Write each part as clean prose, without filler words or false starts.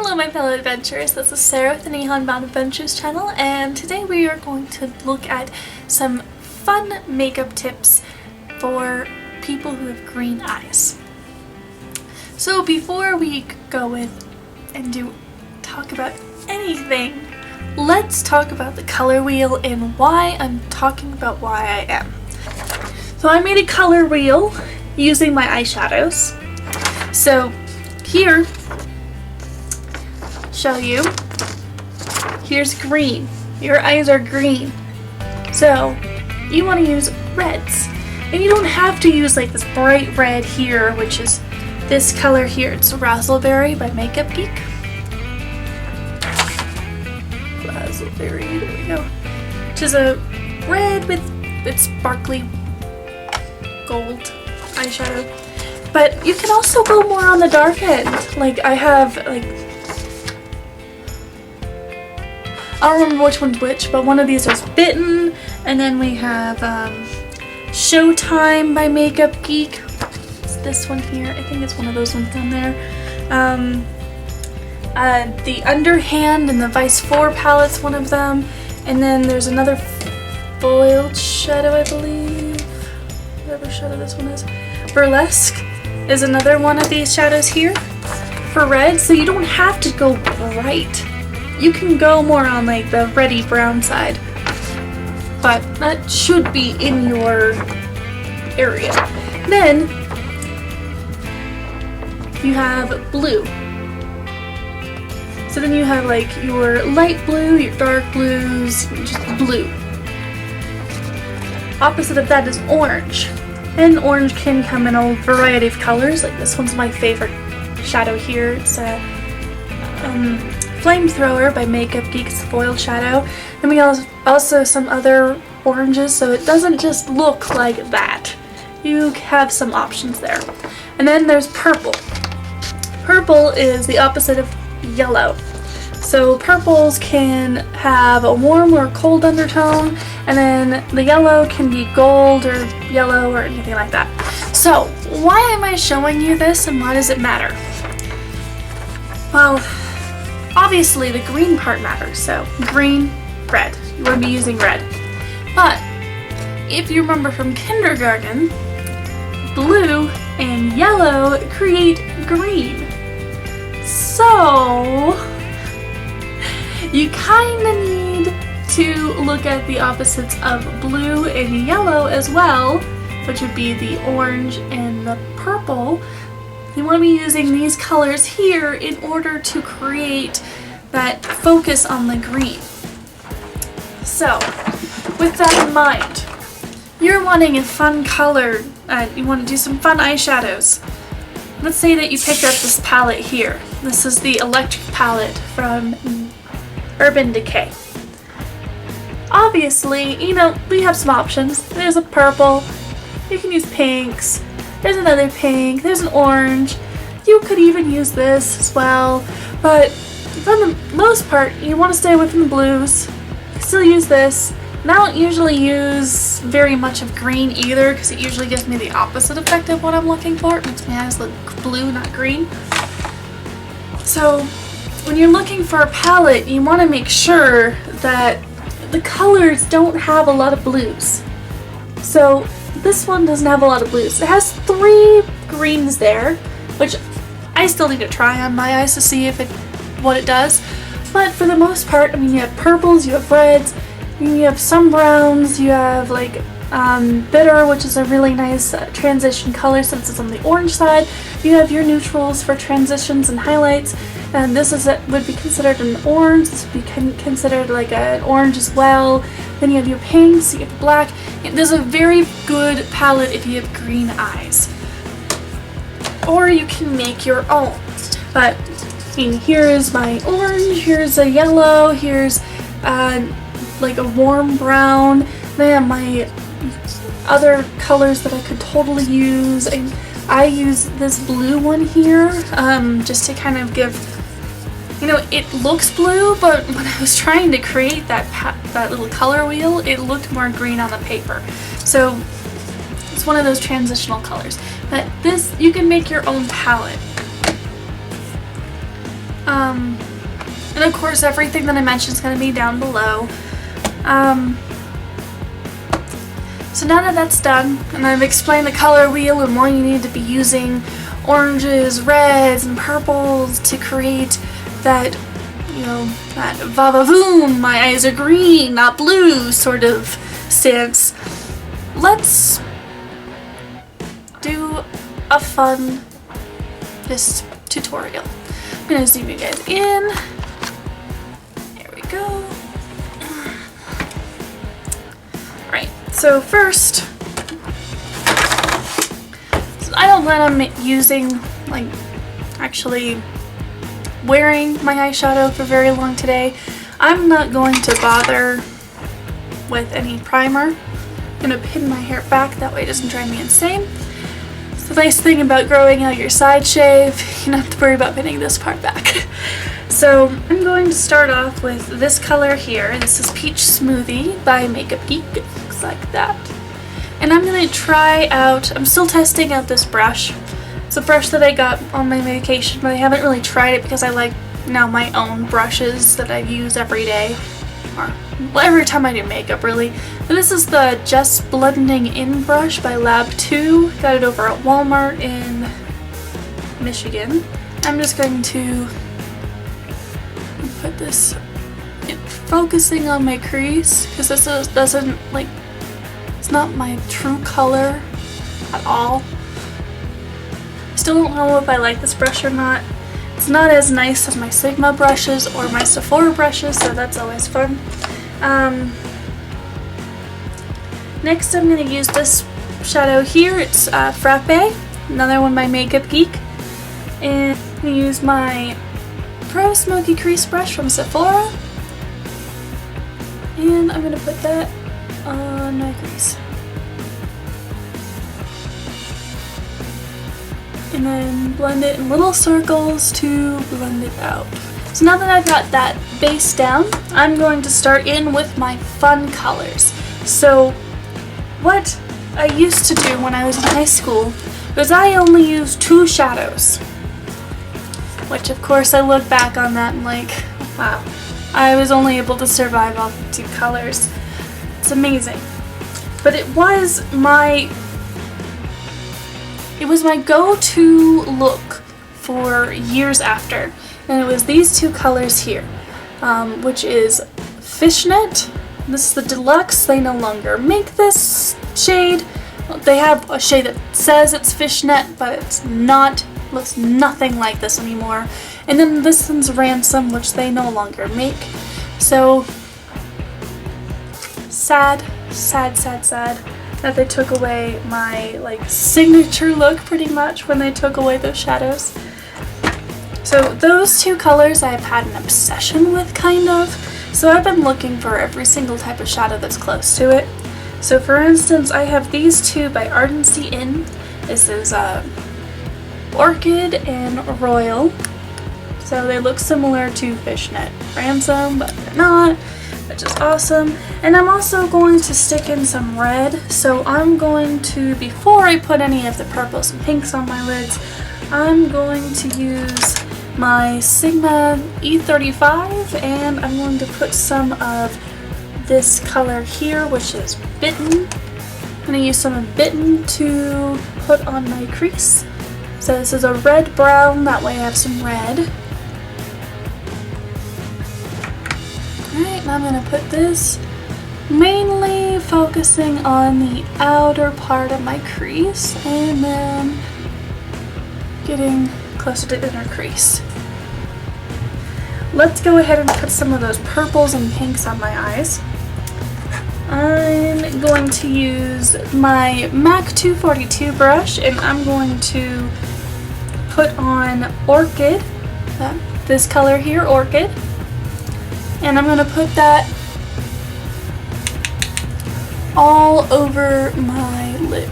Hello my fellow adventurers, this is Sara with the Nihonbound Adventures channel, and today we are going to look at some fun makeup tips for people who have green eyes. So before we go with and talk about anything, let's talk about the color wheel and why I'm talking about why I am. So I made a color wheel using my eyeshadows. So here, show you, here's green. Your eyes are green. So you want to use reds. And you don't have to use like this bright red here, which is this color here. It's Razzleberry by Makeup Geek. Razzleberry, there we go. Which is a red with sparkly gold eyeshadow. But you can also go more on the dark end. Like I have like, I don't remember which one's which, but one of these is Bitten, and then we have Showtime by Makeup Geek. It's this one here. I think it's one of those ones down there. The Underhand and the Vice 4 palette's one of them. And then there's another foiled shadow, I believe. Whatever shadow this one is. Burlesque is another one of these shadows here for red, so you don't have to go bright. You can go more on like the reddy brown side, but that should be in your area. Then you have blue. So then you have like your light blue, your dark blues, just blue. Opposite of that is orange. And orange can come in a variety of colors. Like this one's my favorite shadow here. It's a Flamethrower by Makeup Geek's foiled shadow. And we also some other oranges, so it doesn't just look like that. You have some options there. And then there's purple. Purple is the opposite of yellow. So purples can have a warm or cold undertone, and then the yellow can be gold or yellow or anything like that. So why am I showing you this and why does it matter? Well, obviously the green part matters, so green, red. You want to be using red. But if you remember from kindergarten, blue and yellow create green. So you kind of need to look at the opposites of blue and yellow as well, which would be the orange and the purple. You want to be using these colors here in order to create that focus on the green. So, with that in mind, you're wanting a fun color, you want to do some fun eyeshadows. Let's say that you picked up this palette here. This is the Electric palette from Urban Decay. Obviously, you know, we have some options. There's a purple, you can use pinks, there's another pink, there's an orange. You could even use this as well, but for the most part, you want to stay away from the blues. You still use this. And I don't usually use very much of green either, because it usually gives me the opposite effect of what I'm looking for. It makes my eyes look blue, not green. So when you're looking for a palette, you want to make sure that the colors don't have a lot of blues. So this one doesn't have a lot of blues. It has 3 greens there, which I still need to try on my eyes to see what it does. But for the most part, I mean, you have purples, you have reds, you have some browns, you have like Bitter, which is a really nice transition color since it's on the orange side. You have your neutrals for transitions and highlights, and this would be considered an orange. This would be considered like an orange as well. Then you have your pinks, you have black. There's a very good palette if you have green eyes. Or you can make your own. But I mean, here's my orange, here's a yellow, here's like a warm brown. Then I have my other colors that I could totally use. And I use this blue one here just to kind of give, you know, it looks blue, but when I was trying to create that little color wheel, it looked more green on the paper. So it's one of those transitional colors. But this, you can make your own palette. And of course everything that I mentioned is going to be down below. So now that that's done, and I've explained the color wheel and why you need to be using oranges, reds, and purples to create that, you know, that va-va-voom, my eyes are green, not blue sort of stance, let's do a fun just tutorial. I'm gonna zoom you guys in. There we go. Alright, so first, I don't plan on using, like, actually wearing my eyeshadow for very long today. I'm not going to bother with any primer. I'm gonna pin my hair back, that way it doesn't drive me insane. It's the nice thing about growing out your side shave, you don't have to worry about pinning this part back. So I'm going to start off with this color here. This is Peach Smoothie by Makeup Geek. It looks like that. And I'm going to try out, I'm still testing out this brush. It's a brush that I got on my vacation, but I haven't really tried it because I like now my own brushes that I use every day. Or well, every time I do makeup, really. But this is the Just Blending In brush by Lab 2. Got it over at Walmart in Michigan. I'm just going to put this focusing on my crease because this doesn't, like, it's not my true color at all. Still don't know if I like this brush or not. It's not as nice as my Sigma brushes or my Sephora brushes, so that's always fun. Next I'm going to use this shadow here. It's Frappe, another one by Makeup Geek. And I'm going to use my Pro Smoky Crease brush from Sephora. And I'm going to put that on my crease. And then blend it in little circles to blend it out. So now that I've got that base down, I'm going to start in with my fun colors. So what I used to do when I was in high school was I only used 2 shadows. Which of course I look back on that and like, wow, I was only able to survive off of 2 colors. It's amazing. But it was my go-to look for years after. And it was these 2 colors here, which is Fishnet. This is the deluxe. They no longer make this shade. They have a shade that says it's Fishnet, but it's not. Looks nothing like this anymore. And then this one's Ransom, which they no longer make. So sad that they took away my like signature look pretty much when they took away those shadows. So those 2 colors I've had an obsession with, kind of. So I've been looking for every single type of shadow that's close to it. So for instance, I have these 2 by Ardency Inn. This is Orchid and Royal. So they look similar to Fishnet Ransom, but they're not, which is awesome. And I'm also going to stick in some red. So I'm going to, before I put any of the purples and pinks on my lids, I'm going to use my Sigma E35 and I'm going to put some of this color here, which is Bitten. I'm going to use some of Bitten to put on my crease. So this is a red brown, that way I have some red. Alright, now I'm going to put this mainly focusing on the outer part of my crease and then getting closer to the inner crease. Let's go ahead and put some of those purples and pinks on my eyes. I'm going to use my MAC 242 brush and I'm going to put on Orchid, this color here, Orchid, and I'm going to put that all over my lid.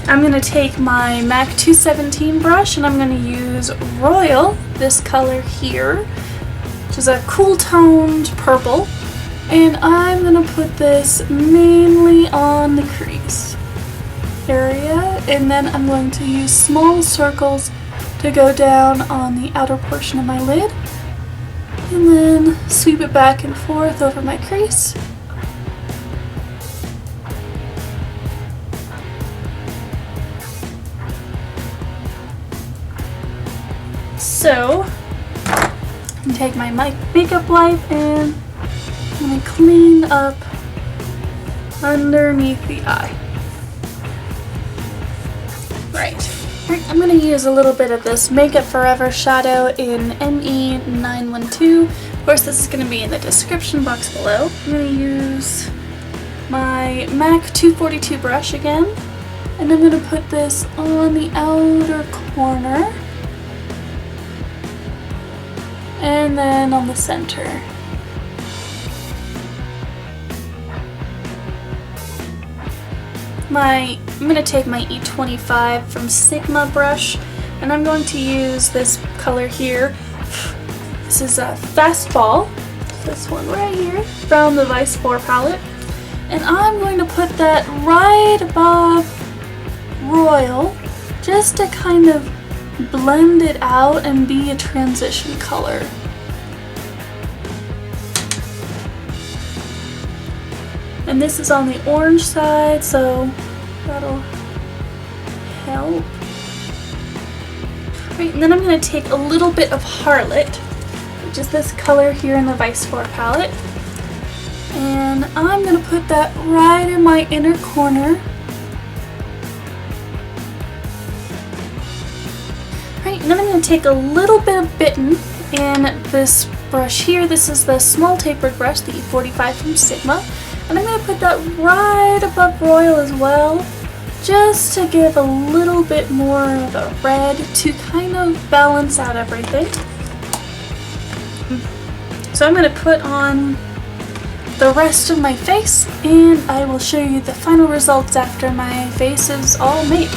I'm going to take my MAC 217 brush and I'm going to use Royal, this color here, which is a cool toned purple, and I'm going to put this mainly on the crease. area, and then I'm going to use small circles to go down on the outer portion of my lid, and then sweep it back and forth over my crease. So, I'm take my makeup wipe and I'm going to clean up underneath the eye. Right, I'm going to use a little bit of this Make Up Forever shadow in ME912. Of course, this is going to be in the description box below. I'm going to use my MAC 242 brush again, and I'm going to put this on the outer corner and then on the center. I'm going to take my E25 from Sigma brush, and I'm going to use this color here. This is a Fastball, this one right here, from the Vice 4 palette. And I'm going to put that right above Royal, just to kind of blend it out and be a transition color. And this is on the orange side, so that'll help. Right, and then I'm going to take a little bit of Harlot, which is this color here in the Vice 4 palette, and I'm going to put that right in my inner corner. Right, and then I'm going to take a little bit of Bitten in this brush here. This is the small tapered brush, the E45 from Sigma. And I'm going to put that right above Royal as well, just to give a little bit more of a red to kind of balance out everything. So I'm going to put on the rest of my face, and I will show you the final results after my face is all made.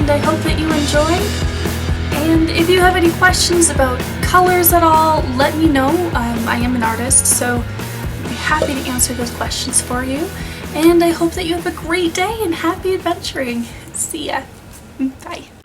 and I hope that you enjoy. And if you have any questions about colors at all, let me know. I am an artist, so I'd be happy to answer those questions for you. And I hope that you have a great day and happy adventuring. See ya. Bye.